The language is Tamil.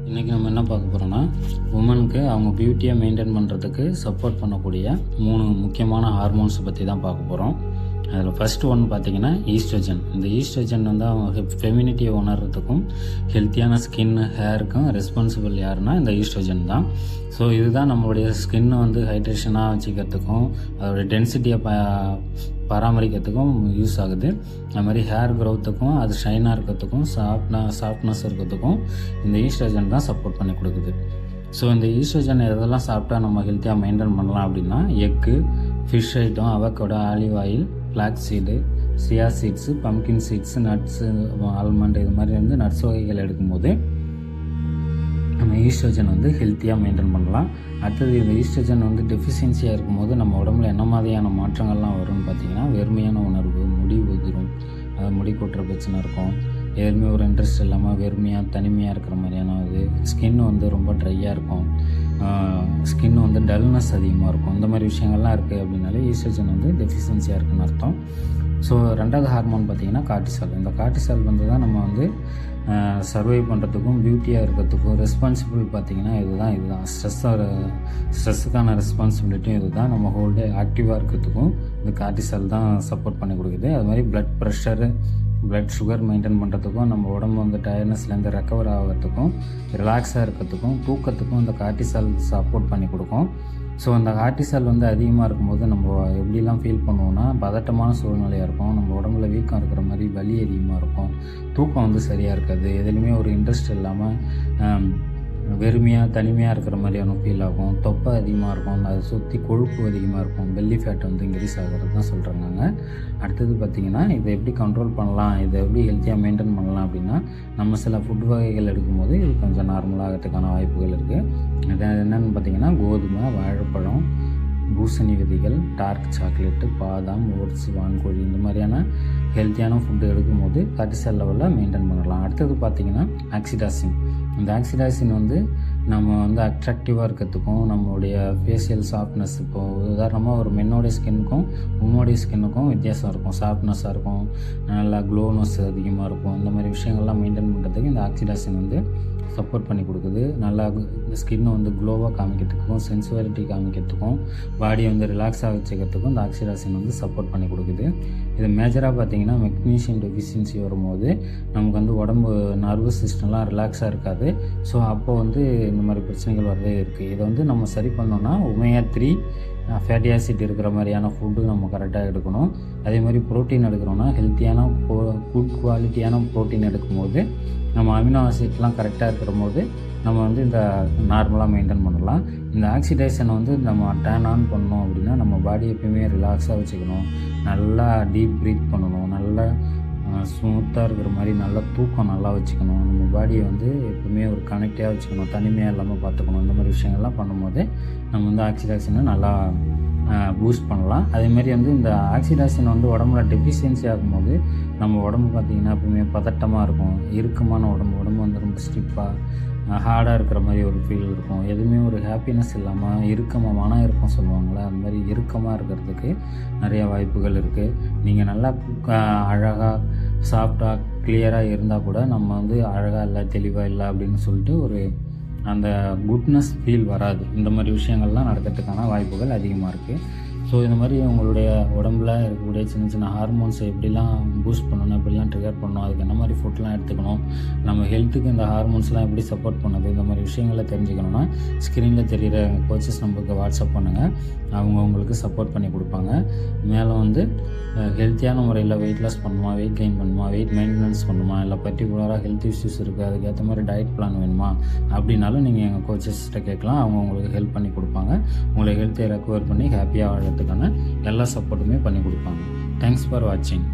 இன்றைக்கி நம்ம என்ன பார்க்க போகிறோன்னா, உமனுக்கு அவங்க பியூட்டியை மெயின்டைன் பண்ணுறதுக்கு சப்போர்ட் பண்ணக்கூடிய 3 முக்கியமான ஹார்மோன்ஸ் பற்றி தான் பார்க்க போகிறோம். அதில் ஃபஸ்ட்டு ஒன்று பார்த்திங்கன்னா ஈஸ்ட்ரோஜன். இந்த ஈஸ்ட்ரோஜன் வந்து அவங்க ஃபெமினிட்டியை உணர்றதுக்கும் ஹெல்த்தியான ஸ்கின் ஹேருக்கும் ரெஸ்பான்சிபிள் யாருன்னா இந்த ஈஸ்ட்ரோஜன் தான். ஸோ இதுதான் நம்மளுடைய ஸ்கின்னை வந்து ஹைட்ரேஷனாக வச்சுக்கிறதுக்கும் அதோடய டென்சிட்டியை பராமரிக்கிறதுக்கும் யூஸ் ஆகுது. அது மாதிரி ஹேர் க்ரோத்துக்கும் அது ஷைனாக இருக்கிறதுக்கும் சாஃப்ட்னஸ் இருக்கிறதுக்கும் இந்த ஈஸ்ட்ரோஜன் தான் சப்போர்ட் பண்ணி கொடுக்குது. ஸோ இந்த ஈஸ்ட்ரோஜன் எதெல்லாம் சாப்பிட்டா நம்ம ஹெல்த்தியாக மெயின்டைன் பண்ணலாம் அப்படின்னா, egg, fish item, avocado, olive oil, flax seed, chia seeds, pumpkin seeds, nuts, almond, இது மாதிரி வந்து நட்ஸ் வகைகள் எடுக்கும்போது நம்ம ஈஸ்ட்ரோஜன் வந்து ஹெல்த்தியாக மெயின்டைன் பண்ணலாம். அடுத்தது இந்த ஈஸ்ட்ரோஜன் வந்து டெஃபிஷியன்சியாக இருக்கும்போது நம்ம உடம்புல என்ன மாதிரியான மாற்றங்கள்லாம் வரும்னு பார்த்திங்கன்னா, வெறுமையான உணர்வு, முடி உதிரும், முடி கொட்டுற பிரச்சனை இருக்கும், எதுவுமே ஒரு இன்ட்ரெஸ்ட் இல்லாமல் வெறுமையாக தனிமையாக இருக்கிற மாதிரியான ஸ்கின் வந்து ரொம்ப ட்ரையாக இருக்கும், ஸ்கின் வந்து டல்னஸ் அதிகமாக இருக்கும். இந்த மாதிரி விஷயங்கள்லாம் இருக்குது அப்படின்னாலே ஈஸ்ட்ரோஜன் வந்து டெஃபிஷியன்சியாக இருக்குன்னு அர்த்தம். ஸோ ரெண்டாவது ஹார்மோன் பார்த்திங்கன்னா கார்டிசால். இந்த கார்டிசால் வந்து தான் நம்ம வந்து சர்வை பண்ணுறதுக்கும் பியூட்டியாக இருக்கிறதுக்கும் ரெஸ்பான்சிபிள் பார்த்திங்கன்னா இதுதான் ஸ்ட்ரெஸ்ஸுக்கான ரெஸ்பான்சிபிலிட்டியும் இது தான். நம்ம ஹோல் டே ஆக்டிவாக இருக்கிறதுக்கும் இந்த கார்டிசால் தான் சப்போர்ட் பண்ணி கொடுக்குது. அது மாதிரி blood pressure, blood sugar maintain பண்ணுறதுக்கும், நம்ம உடம்பு வந்து டயர்னஸ்லேருந்து ரெக்கவர் ஆகிறதுக்கும், ரிலாக்ஸாக இருக்கிறதுக்கும், தூக்கத்துக்கும் இந்த கார்டிசால் சப்போர்ட் பண்ணி கொடுக்கும். ஸோ அந்த கார்டிசால் வந்து அதிகமாக இருக்கும்போது நம்ம எப்படிலாம் ஃபீல் பண்ணுவோம்னா, பதட்டமான சூழ்நிலையாக இருக்கும், நம்ம உடம்புல வீக்கம் இருக்கிற மாதிரி வலி அதிகமாக இருக்கும், தூக்கம் வந்து சரியாக இருக்காது, எதுலேயுமே ஒரு இன்ட்ரெஸ்ட் இல்லாமல் வெறுமையாக தனிமையாக இருக்கிற மாதிரியான ஃபீல் ஆகும், தொப்பை அதிகமாக இருக்கும், அதை சுற்றி கொழுப்பு அதிகமாக இருக்கும், பெல்லி ஃபேட் வந்து இன்க்ரீஸ் ஆகிறது தான் சொல்கிறாங்க. அடுத்தது பார்த்திங்கன்னா, இதை எப்படி கண்ட்ரோல் பண்ணலாம், இதை எப்படி ஹெல்த்தியாக மெயின்டைன் பண்ணலாம் அப்படின்னா, நம்ம சில ஃபுட் வகைகள் எடுக்கும்போது இது கொஞ்சம் நார்மலாகிறதுக்கான வாய்ப்புகள் இருக்குது. இது என்னென்னு பார்த்திங்கன்னா, கோதுமை, வாழைப்பழம், பூசணி விதைகள், டார்க் சாக்லேட்டு, பாதாம், ஓட்ஸ், வான்கோழி, இந்த மாதிரியான ஹெல்த்தியான ஃபுட்டு எடுக்கும்போது கார்டிசால் லெவலில் மெயின்டைன் பண்ணலாம். அடுத்தது பார்த்திங்கன்னா ஆக்சிடாசின். இந்த ஆக்சிடாசின் வந்து நம்ம வந்து அட்ராக்டிவாக இருக்கிறதுக்கும், நம்மளுடைய ஃபேஷியல் சாஃப்ட்னஸ், இப்போது உதாரணமாக ஒரு மென்னோடைய ஸ்கின்னுக்கும் உம்மோடைய ஸ்கின்னுக்கும் வித்தியாசம் இருக்கும். சாஃப்ட்னஸாக இருக்கும், நல்லா க்ளோனஸ் அதிகமாக இருக்கும். இந்த மாதிரி விஷயங்கள்லாம் மெயின்டைன் பண்ணுறதுக்கு இந்த ஆக்சிடாசின் வந்து சப்போர்ட் பண்ணி கொடுக்குது. நல்லா ஸ்கின்னை வந்து க்ளோவாக காமிக்கிறதுக்கும், சென்சுவாலிட்டி காமிக்கிறதுக்கும், பாடியை வந்து ரிலாக்ஸாக வச்சுக்கிறதுக்கும் இந்த ஆக்சிடாசின் வந்து சப்போர்ட் பண்ணி கொடுக்குது. இது மேஜராக பார்த்திங்கன்னா மெக்னீஷியம் டெஃபிஷியன்சி வரும்போது நமக்கு வந்து உடம்பு நர்வஸ் சிஸ்டம்லாம் ரிலாக்ஸாக இருக்காது. ஸோ அப்போ வந்து இந்த மாதிரி பிரச்சனைகள் வரதே இருக்குது. இதை வந்து நம்ம சரி பண்ணோன்னா ஒமேகா 3 ஃபேட்டி ஆசிட் இருக்கிற மாதிரியான ஃபுட்டு நம்ம கரெக்டாக எடுக்கணும். அதே மாதிரி ப்ரோட்டீன் எடுக்கிறோன்னா ஹெல்த்தியான குட் குவாலிட்டியான ப்ரோட்டீன் எடுக்கும்போது நம்ம அமினோ ஆசிட்லாம் கரெக்டாக இருக்கிற போது நம்ம வந்து இந்த நார்மலாக மெயின்டைன் பண்ணலாம். இந்த ஆக்சிடேஷனை வந்து நம்ம டேர்ன் ஆன் பண்ணோம் அப்படின்னா, நம்ம பாடி எப்பயுமே ரிலாக்ஸாக வச்சுக்கணும், நல்லா டீப் ப்ரீத் பண்ணணும், நல்லா ஸ்மூத்தாக இருக்கிற மாதிரி நல்லா தூக்கம் நல்லா வச்சுக்கணும், நம்ம பாடியை வந்து எப்பவுமே ஒரு கனெக்டாக வச்சுக்கணும், தனிமையாக இல்லாமல் பார்த்துக்கணும். இந்த மாதிரி விஷயங்கள்லாம் பண்ணும்போது நம்ம வந்து ஆக்சிடேஷனை நல்லா பூஸ்ட் பண்ணலாம். அதேமாதிரி வந்து இந்த ஆக்சிடேஷன் வந்து உடம்புல டெஃபிஷியன்சி ஆகும்போது நம்ம உடம்பு பார்த்திங்கன்னா எப்பவுமே பதட்டமாக இருக்கும், இறுக்கமான உடம்பு வந்து ரொம்ப ஸ்டிப்பாக ஹார்டாக இருக்கிற மாதிரி ஒரு ஃபீல் இருக்கும், எதுவுமே ஒரு ஹாப்பினஸ் இல்லாமல் இறுக்கமாக மன இறுக்கம் சொல்லுவாங்களே, அந்த மாதிரி இறுக்கமாக இருக்கிறதுக்கு நிறைய வாய்ப்புகள் இருக்குது. நீங்கள் நல்லா அழகாக சாஃப்டாக கிளியராக இருந்தால் கூட நம்ம வந்து அழகாக இல்லை, தெளிவாக இல்லை அப்படின்னு சொல்லிட்டு ஒரு அந்த குட்னஸ் ஃபீல் வராது. இந்த மாதிரி விஷயங்கள்லாம் நடக்கிறதுக்கான வாய்ப்புகள் அதிகமாக இருக்குது. ஸோ இந்த மாதிரி உங்களுடைய உடம்புல இருக்கக்கூடிய சின்ன சின்ன ஹார்மோன்ஸை எப்படிலாம் பூஸ்ட் பண்ணணும், எப்படிலாம் ட்ரிகர் பண்ணணும், அதுக்கு என்ன மாதிரி ஃபுட்லாம் எடுத்துக்கணும், நம்ம ஹெல்த்துக்கு இந்த ஹார்மோன்ஸ்லாம் எப்படி சப்போர்ட் பண்ணுது, இந்த மாதிரி விஷயங்களை தெரிஞ்சுக்கணுன்னா ஸ்க்ரீனில் தெரிகிற கோச்சஸ் நம்பருக்கு வாட்ஸ்அப் பண்ணுங்கள், அவங்க உங்களுக்கு சப்போர்ட் பண்ணி கொடுப்பாங்க. மேலும் வந்து ஹெல்த்தியான முறையில் வெயிட் லாஸ் பண்ணுமா, வெயிட் கெயின் பண்ணுமா, வெயிட் மெயின்டெனன்ஸ் பண்ணுமா, இல்லை பர்டிகுலராக ஹெல்த் இஷ்யூஸ் இருக்குது, அதுக்கேற்ற மாதிரி டயட் பிளான் வேணுமா அப்படின்னாலும் நீங்கள் எங்கள் கோச்சஸ்கிட்ட கேட்கலாம். அவங்க உங்களுக்கு ஹெல்ப் பண்ணி கொடுப்பாங்க. உங்களை ஹெல்த்தை ரெக்கவர் பண்ணி ஹாப்பியாக வாழறதுக்கான எல்லா சப்போர்ட்டுமே பண்ணி கொடுப்பாங்க. தேங்க்ஸ் ஃபார் வாட்சிங்.